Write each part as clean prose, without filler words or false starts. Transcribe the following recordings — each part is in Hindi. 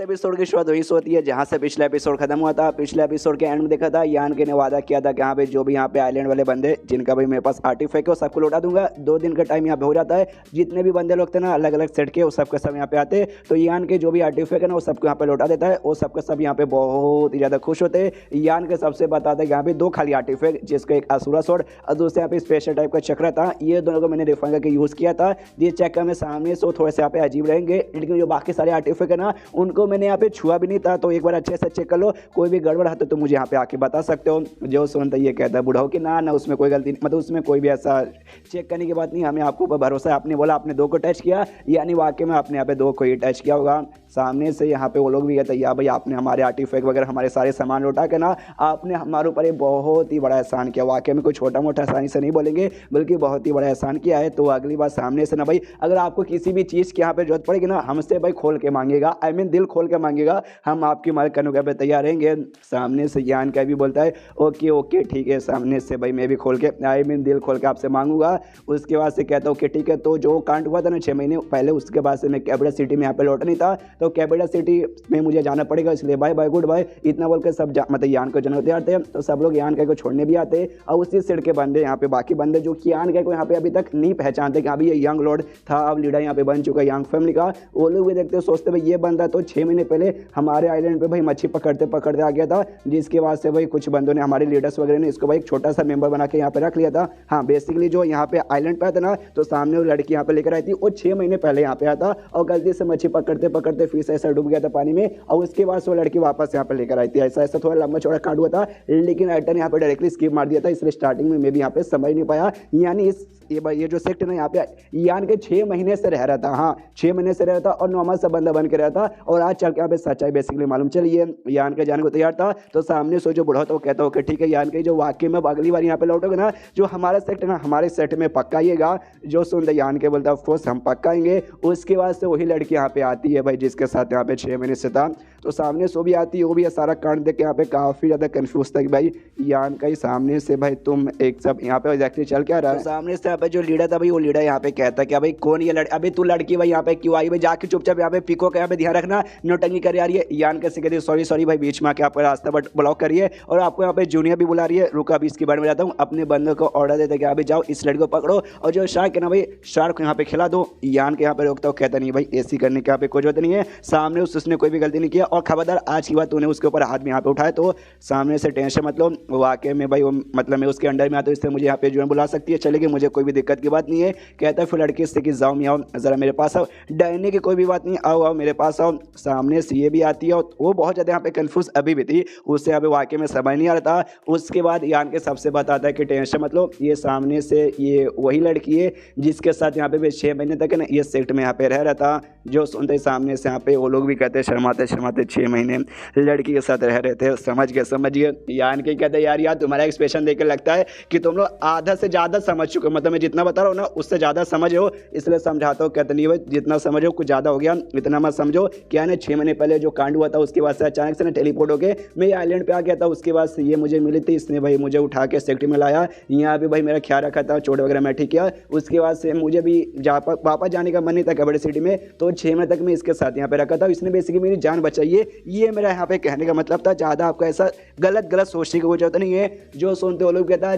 एपिसोड की शुरुआत वहीं से होती है जहां से पिछला एपिसोड खत्म हुआ था। पिछले एपिसोड के एंड में देखा था यान के ने वादा किया था कि यहाँ पे जो भी यहाँ पे आइलैंड वाले बंदे जिनका भी मेरे पास आर्टिफैक्ट है वो सबको लौटा दूंगा। 2 दिन का टाइम यहाँ पे हो जाता है। जितने भी बंदे लोग थे ना अलग अलग सेट के वो सबके सब यहाँ पे आते, तो यान के जो भी आर्टिफैक्ट है ना वो सबको यहाँ पे लौटा देता है। वो सबके सब यहाँ पे बहुत ही ज़्यादा खुश होते हैं। यान के सबसे बताते हैं यहाँ पे 2 खाली आर्टिफैक्ट, जिसका एक असुरा स्वॉर्ड और दूसरे यहाँ पे स्पेशल टाइप का चक्र था। ये दोनों को मैंने रिफाइन करके यूज़ किया था। जिस चक्कर में सामने से थोड़े से यहाँ पे अजीब रहेंगे, लेकिन जो बाकी सारे आर्टिफैक्ट है ना उनको मैंने यहाँ पे छुआ भी नहीं था। तो एक बार अच्छे से चेक कर लो, कोई भी गड़बड़ है तो मुझे यहाँ पे आके बता सकते हो। जो सुनता ये कहता है बुढ़ाओ कि ना उसमें कोई गलती मतलब उसमें कोई भी ऐसा चेक करने की बात नहीं, हमें आपके ऊपर भरोसा है। आपने बोला आपने 2 को टच किया, यानी वाकई में आपने यहाँ पे 2 को ही टच किया होगा। सामने से यहाँ पे वो लोग भी कहते हैं या भाई आपने हमारे आर्टिफैक्ट वगैरह हमारे सारे सामान लौटा के ना आपने हमारे ऊपर एक बहुत ही बड़ा एहसान किया। वाकई में कोई छोटा मोटा एहसान से नहीं बोलेंगे, बल्कि बहुत ही बड़ा एहसान किया है। तो अगली बार सामने से ना भाई अगर आपको किसी भी चीज़ की यहाँ पे जरूरत पड़ेगी ना हमसे भाई खोल के मांगेगा, आई मीन दिल खोल के मांगेगा, हम आपकी मदद करने पे तैयार रहेंगे। सामने से यान का भी बोलता है ओके ओके ठीक है, सामने से भाई मैं भी खोल के आई मीन दिल खोल के आपसे मांगूंगा। उसके बाद से कहता हूँ कि ठीक है। तो जो कांड हुआ था ना 6 महीने पहले, उसके बाद से मैं कैपिटल सिटी में यहाँ पे लौट नहीं था, तो कैपिटल सिटी में मुझे जाना पड़ेगा, इसलिए बाय बाय गुड बाय इतना बोल के सब मतलब यान को जाने तैयार थे। तो सब लोग यान को छोड़ने भी आते और उसी सेट के बंदे यहाँ पे बाकी बंदे जो कि यान को यहाँ पे अभी तक नहीं पहचानते कि अभी ये यंग लॉर्ड था, अब लीडर यहाँ पे बन चुका यंग फैमिली का, वो लोग भी देखते सोचते भाई ये बंदा तो 6 महीने पहले हमारे आइलैंड पे भाई मच्छी पकड़ते पकड़ते आ गया था, जिसके बाद से भाई कुछ बंदों ने हमारे लीडर्स वगैरह ने इसको भाई एक छोटा सा मेंबर बना के यहाँ पे रख लिया था। हाँ बेसिकली जो यहाँ पे आइलैंड पे आता ना तो सामने वो लड़की यहाँ पे लेकर आई थी, वो 6 महीने पहले यहाँ पे आया था और गलती से मच्छी पकड़ते पकड़ते फिर से ऐसा डूब गया था पानी में और उसके बाद वो लड़की वापस यहाँ पे लेकर आई थी। ऐसा ऐसा थोड़ा लंबा चौड़ा कांड हुआ था, लेकिन राइटर ने यहाँ पे डायरेक्टली स्किप मार दिया था, इसलिए स्टार्टिंग में मैं भी यहाँ पे समझ नहीं पाया। यानी ये जो सेक्ट ना यहाँ पे यान के 6 महीने से रह रहा था। हाँ 6 महीने से रह रहा था और नॉर्मल सा बंदा बन के रहा था और आज चल के यहाँ पे सच्चाई बेसिकली मालूम चलिए यान के जाने को तैयार था। तो सामने से जो बुढ़ा था वो कहता हो कि ठीक है यान के जो वाकई में अगली बार यहाँ पे लौटोगे ना जो हमारा सेक्ट है ना हमारे सेट में पक्का आइएगा। जो सुनते यान के बोलता ऑफकोर्स हम पक्का आएंगे। उसके बाद से वही लड़की यहाँ पे आती है भाई जिसके साथ यहाँ पे 6 महीने से था। तो सामने से वो भी आती है, वो भी सारा कांड देख के यहाँ पे काफ़ी ज़्यादा कन्फ्यूज था कि भाई यान का ही सामने से भाई तुम एक सब यहाँ पे एग्जैक्टली चल क्या रहा है। तो सामने से यहाँ पे जो लीडर था भाई वो लीडर यहाँ पे कहता कि भाई कौन ये अभी तू लड़की भाई यहाँ पे क्यों आई भाई, जाके चुपचाप यहाँ पे पिको का यहाँ पे ध्यान रखना, नोटंगी कर आ रही है। यान कैसे कहती है सॉरी भाई बीच में आके आपका रास्ता ब्लॉक करिए और आपको यहाँ पे जूनियर भी बुला रही है। रुका अभी इसके बारे में जाता हूँ, अपने बंदों को ऑर्डर देते कि अभी जाओ इस लड़की को पकड़ो और जो शार्क है ना भाई शार्क को यहाँ पे खिला दो। यान के यहाँ पे रोकता हूँ, कहता नहीं भाई ऐसी करने के यहाँ पे कोई जरूरत नहीं है, सामने उसने कोई भी गलती नहीं किया और खबरदार आज की बात तूने उसके ऊपर हाथ में यहाँ पे उठाया तो सामने से टेंशन मतलब वाकई में भाई मतलब मैं उसके अंडर में आता हूँ, इससे मुझे यहाँ पे जो बुला सकती है चलेगी, मुझे कोई भी दिक्कत की बात नहीं है। कहता है फिर लड़की से कि जाओ मियाँ ज़रा मेरे पास आओ, डरने की कोई भी बात नहीं, आओ मेरे पास आओ। सामने से ये भी आती है और वो बहुत ज़्यादा यहाँ पे कन्फ्यूज अभी भी थी, उससे यहाँ पे वाकई में समझ नहीं आ रहा था। उसके बाद यान के सबसे बताता है कि टेंशन मतलब ये सामने से ये वही लड़की है जिसके साथ यहाँ पे 6 महीने तक है ना ये सेक्ट में यहाँ पे रह रहा था। जो सुनते सामने से यहाँ पे वो लोग भी कहते शर्माते 6 महीने लड़की के साथ रह रहे थे। समझिए यान के कहते यार तुम्हारा एक्सप्रेशन देख के लगता है कि तुम लोग आधा से ज़्यादा समझ चुके हो, मतलब मैं जितना बता रहा हूँ ना उससे ज़्यादा समझ हो, इसलिए समझाता हूँ। कहते नहीं भाई जितना समझो कुछ ज़्यादा हो गया, इतना मत समझो। क्या ना 6 महीने पहले जो कांड हुआ था उसके बाद से अचानक से ना टेलीपोर्ट हो गए मैं आइलैंड पे आ गया था। उसके बाद से ये मुझे मिली थी, इसने भाई मुझे उठा के सेक्टर में लाया, यहाँ पे भाई मेरा ख्याल रखा था, चोट वगैरह मैं ठीक किया। उसके बाद से मुझे भी वापस जाने का मन नहीं था कबड्डी सिटी में, तो 6 महीने तक मैं इसके साथ यहाँ पे रखा था। इसने बेसिकली मेरी जान बचाई है, ये मेरा यहाँ पे कहने का मतलब था। ज़्यादा आपको ऐसा गलत सोचने की जरूरत नहीं है। जो सुनते वो लोग कहता है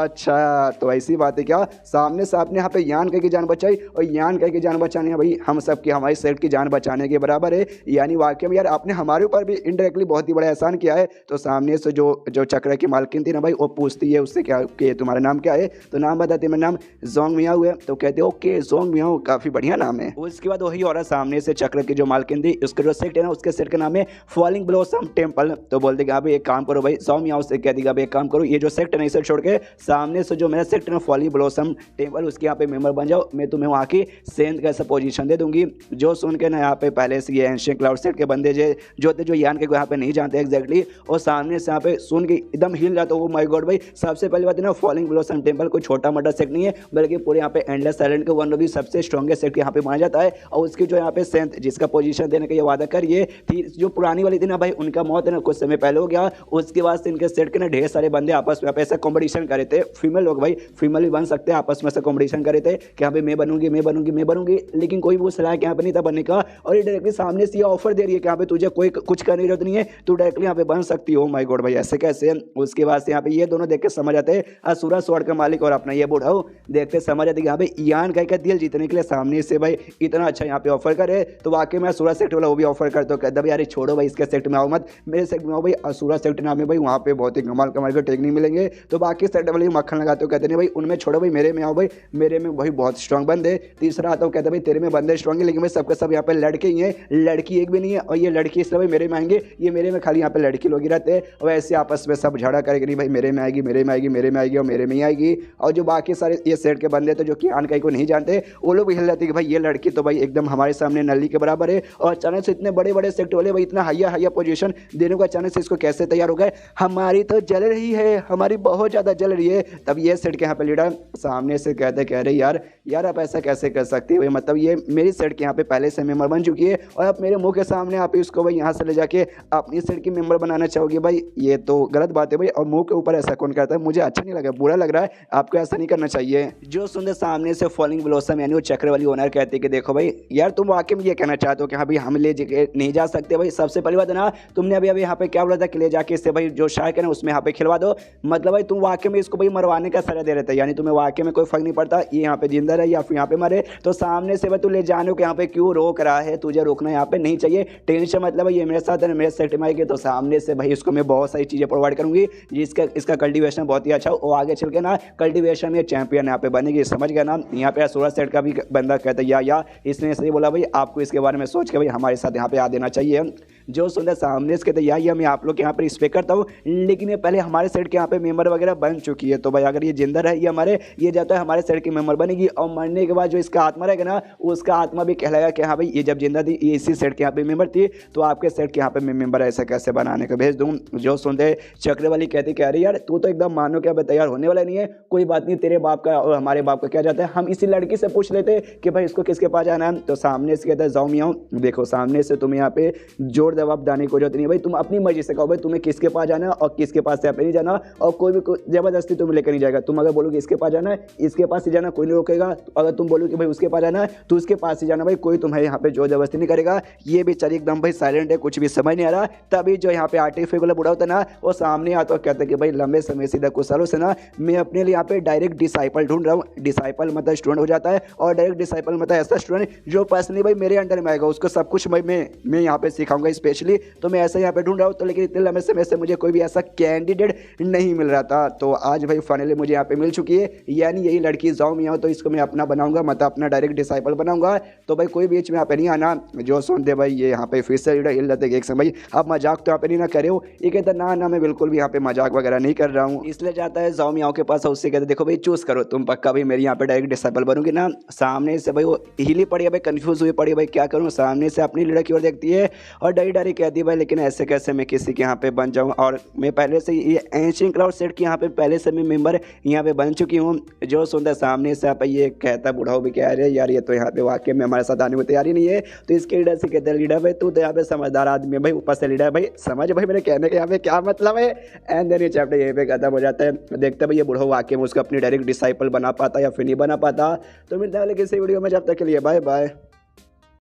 अच्छा तो ऐसी बात है क्या। सामने से आपने यहाँ पे यान की जान बचाई और यान की जान बचाने भाई हम सब की हमारी सेट की जान बचाने के बराबर है। यानी वाकई में यार आपने हमारे ऊपर भी इनडायरेक्टली बहुत ही बड़ा एहसान किया है। तो सामने से जो चक्र की मालकिन थी ना भाई वो पूछती है उससे क्या कि तुम्हारा नाम क्या है, तो नाम बताते मेरा नाम जोंग मियाओ है। तो कहते ओके जोंग मियाओ काफ़ी बढ़िया नाम है। उसके बाद वही औरत सामने से चक्र की जो मालकिन थी उसका जो सेट है ना उसके सेट का नाम है फॉलिंग ब्लॉसम टेम्पल। तो बोल देगा भाई एक काम करो भाई जोंग मियाओ से कह देगा भाई एक काम करो ये जो सेक्ट है इसे छोड़ के सामने से जो मेरा सेक्ट है ना फॉलिंग ब्लॉसम टेम्पल उसके यहाँ पे मेंबर बन जाओ, मैं तुम्हें वहाँ की सेंध का ऐसा पोजीशन दे दूंगी। जो सुन के ना यहाँ पे पहले से ये एंशियंट क्लाउड सेट के बंदे जो थे जो यान के यहाँ पे नहीं जानते एग्जैक्टली, और सामने से यहाँ पे सुन के एकदम हिल जाता है। वो माय गॉड भाई सबसे पहली बात है ना फॉलिंग ब्लॉसम टेम्पल कोई छोटा मोटा सेक्ट नहीं है, बल्कि पूरे यहाँ पे एंडलेस आइलैंड के वन ऑफ दी सबसे स्ट्रॉन्गेस्ट सेक्ट यहाँ पे माना जाता है। और उसकी जो यहाँ पे सेंथ जिसका पोजीशन देने का ये वादा करिए थी जो पुरानी वाली थी ना भाई उनका मौत है ना कुछ समय पहले हो गया। उसके बाद से इनके सेट के ना ढेर सारे बंदे आपस में ऐसा कॉम्पिटिशन करे थे, फीमेल लोग भाई फीमेल भी बन सकते हैं, आपस में से कॉम्पिटिशन करे थे कि यहाँ पे मैं बनूंगी, लेकिन कोई वो सलाह के यहाँ पे नहीं था बनने का। और ये डायरेक्टली सामने से ये ऑफर दे रही है कि यहाँ पे तुझे कोई कुछ करने की जरूरत नहीं है, तू डायरेक्टली यहाँ पे बन सकती हो। माय गॉड भाई ऐसे कैसे। उसके बाद से यहाँ पे ये दोनों देख के समझ आते हैं असुरा स्वॉर्ड का मालिक और अपना ये बुढ़ाऊ देखते समझ आते कि यहाँ पे यान का दिल जीतने के लिए सामने से भाई इतना अच्छा यहाँ पे ऑफर करे, तो वाकई में असुरा सेक्टर वाला वो भी ऑफर करते हो, कहता भाई यार छोड़ो भाई इसके सेक्टर में आओ मत, मेरे सेक्टर में आओ भाई, असुरा सेक्टर नाम है भाई, वहाँ पे बहुत ही कमाल कमाल के टेक्निक मिलेंगे। तो बाकी सेक्टर वाले मक्खन लगाते हो, कहते नहीं भाई उनमें छोड़ो भाई मेरे में आओ भाई, मेरे में भाई बहुत स्ट्रॉन्ग बंदे। तीसरा आता हूँ कहते भाई तेरे में बंदे स्ट्रॉन्ग है, लेकिन भाई सबके सब यहाँ पे लड़के ही हैं, लड़की एक भी नहीं है, और ये लड़की इसलिए भाई मेरे में आएंगे, ये मेरे में खाली यहाँ पे लड़की लोग ही रहते हैं, और ऐसे आपस में सब झगड़ा करेंगे नहीं भाई मेरे में आएगी, मेरे में आएगी, मेरे में आएगी और मेरे में ही आएगी। और जो बाकी सारे ये सेट के बंदे थे जो कि आन को नहीं जानते, वो लोग भी हिल जाते कि भाई ये लड़की तो भाई एकदम हमारे सामने नली के बराबर है, और अचानक से इतने बड़े बड़े सेक्टर वाले भाई इतना हाइया पोजीशन देने को अचानक से इसको कैसे तैयार हो गए, हमारी तो जल रही है, हमारी बहुत ज़्यादा जल रही है। तब ये सेट के यहाँ पे लीडर सामने से कह रहे यार आप ऐसा कैसे कर सकते हो, मतलब ये मेरी सेट के यहाँ पे पहले से मेंबर बन चुकी है और आप मेरे मुंह के सामने आप इसको भाई यहाँ से ले जाके अपनी सेट की मेंबर बनाना चाहोगे, भाई ये तो गलत बात है भाई, और मुंह के ऊपर ऐसा कौन करता है, मुझे अच्छा नहीं लगा, बुरा लग रहा है, आपको ऐसा नहीं करना चाहिए। जो सुनते सामने से फॉलिंग ब्लॉसम यानी वो चक्र वाली ओनर कहते कि देखो भाई यार तुम वाकई में ये कहना चाहते हो कि हाँ भाई हम ले नहीं जा सकते भाई, सबसे पहली बात ना तुमने अभी यहाँ पे क्या बोला था कि ले जाके इससे भाई जो शार्क है ना उसमें यहाँ पे खिलवा दो, मतलब भाई तुम वाकई में इसको भाई मरवाने का सलाह दे रहे थे, यानी तुम्हें वाकई में कोई फर्क नहीं पड़ता ये यहाँ पे जिंदा रहे या फिर यहाँ पे मरे, तो सामने से भाई तू ले जाने को यहाँ पे क्यों रोक रहा है, तुझे रोकना यहाँ पे नहीं चाहिए, टेंशन मतलब ये मेरे साथ है, मेरे सेट में आएगी तो सामने से भाई इसको मैं बहुत सारी चीज़ें प्रोवाइड करूंगी जिसका इसका कल्टिवेशन बहुत ही अच्छा, वो आगे चल के ना कल्टिवेशन में चैंपियन यहाँ पे बनेगी, समझ गया ना। यहाँ पे असुरा सेट का भी बंदा कहता है या इसने सही बोला भाई, आपको इसके बारे में सोच के भाई हमारे साथ यहाँ पे आ देना चाहिए। जो सुंदर सामने से कहते या मैं आप लोग के यहाँ पर रिस्पेक्ट करता हूँ, लेकिन ये पहले हमारे सेट के यहाँ पे मेंबर वगैरह बन चुकी है, तो भाई अगर ये जिंदा रहे ये जाता है हमारे सेट की मेंबर बनेगी, और मरने के बाद जो इसका आत्मा रहेगा ना उसका आत्मा भी कहलाएगा कि हाँ भाई ये जब जिंदा थी ये इसी सेट के यहाँ पे मेंबर थी, तो आपके सेट के यहाँ पे मैं मेंबर ऐसा कैसे बनाने को भेज दूँ। जो सुनते चक्र वाली कहती कह रही यार तू तो एकदम मानो कि अब तैयार होने वाला नहीं है, कोई बात नहीं, तेरे बाप का और हमारे बाप का क्या जाता है, हम इसी लड़की से पूछ लेते कि भाई इसको किसके पास जाना है। तो सामने से कहता है जाओ मियाँ, देखो सामने से तुम यहाँ पे जोर जवाब देने को जरूरत नहीं भाई, तुम अपनी मर्जी से कहो भाई तुम्हें किसके पास जाना है और किसके पास यहाँ पे नहीं जाना, और कोई भी जबरदस्ती तुम्हें लेकर नहीं जाएगा। तुम अगर बोलोगे इसके पास जाना है इसके पास ही जाना, कोई नहीं रोकेगा, अगर तुम बोलोगे भाई उसके पास जाना है तो उसके पास ही जाना भाई, कोई तुम्हें यहाँ पे जोर जबरदस्ती नहीं करेगा। ये बेचारी एकदम भाई साइलेंट है, कुछ भी समझ नहीं आ रहा। तभी जो यहाँ पे आर्टिफिक वाला बुढ़ा होता है ना वो सामने आता और कहता है कि भाई लंबे समय सीधा कुछ सालों से ना मैं अपने लिए यहाँ पे डायरेक्ट डिसाइपल ढूंढ रहा हूँ। डिसाइपल मतलब स्टूडेंट हो जाता है, और डायरेक्ट डिसाइपल मतलब ऐसा स्टूडेंट जो पर्सनली भाई मेरे अंडर में आएगा, उसको सब कुछ मैं यहाँ पे सिखाऊंगा स्पेशली, तो मैं ऐसा यहाँ पे ढूंढ रहा हूँ। तो लेकिन इतने लंबे समय से मुझे कोई भी ऐसा कैंडिडेट नहीं मिल रहा था, तो आज भाई फाइनली मुझे यहाँ पे मिल चुकी है, यानी यही लड़की जाओ मियाँ, तो इसको मैं अपना बनाऊंगा, मतलब अपना डायरेक्ट डिसाइपल बनाऊंगा। तो भाई कोई बीच में यहाँ पे नहीं आना। जो सुनते भाई ये यहाँ पे फिर से हिल जाते एक समय भाई आप मजाक तो यहाँ पे नहीं ना करे हो, ये कहता ना मैं बिल्कुल भी यहाँ पे मजाक वगैरह नहीं कर रहा हूँ। इसलिए जाता है जाओ मियाँ के पास, उससे कहते देखो भाई चूज करो तुम पक्का भाई मेरी यहाँ पे डायरेक्ट डिसाइपल बनोगे ना। सामने से भाई वो हिली पड़ी है भाई, कंफ्यूज हुई पड़ी भाई क्या करूँ, सामने से अपनी लीडर की ओर देखती है और डरी डरी कहती है भाई लेकिन ऐसे कैसे मैं किसी के यहाँ पे बन जाऊँ, और मैं पहले से ये एंशिएंट क्लाउड सेट की यहाँ पे पहले से मैं मेंबर यहाँ पे बन चुकी हूँ। जो सुनता सामने से आप ये कहता बुढ़ाओ भी कह रहे यार ये तो यहाँ पे वाकई में हमारे साथ आने को तैयारी नहीं है। तो इसके लीडर से कहते हैं लीडर भाई तू तो यहाँ पे समझदार आदमी है भाई, ऊपर से लीडर भाई समझ भाई मेरे कहने के यहाँ पे क्या मतलब है। एंड देन ये चैप्टर यहीं पे खत्म हो जाता है। देखते भाई ये बुढ़ाओ वाकई में उसको अपनी डायरेक्ट डिसाइपल बना पाता या फिर नहीं बना पाता। तो मिलता है किसी वीडियो में, जब तक के लिए बाय बाय।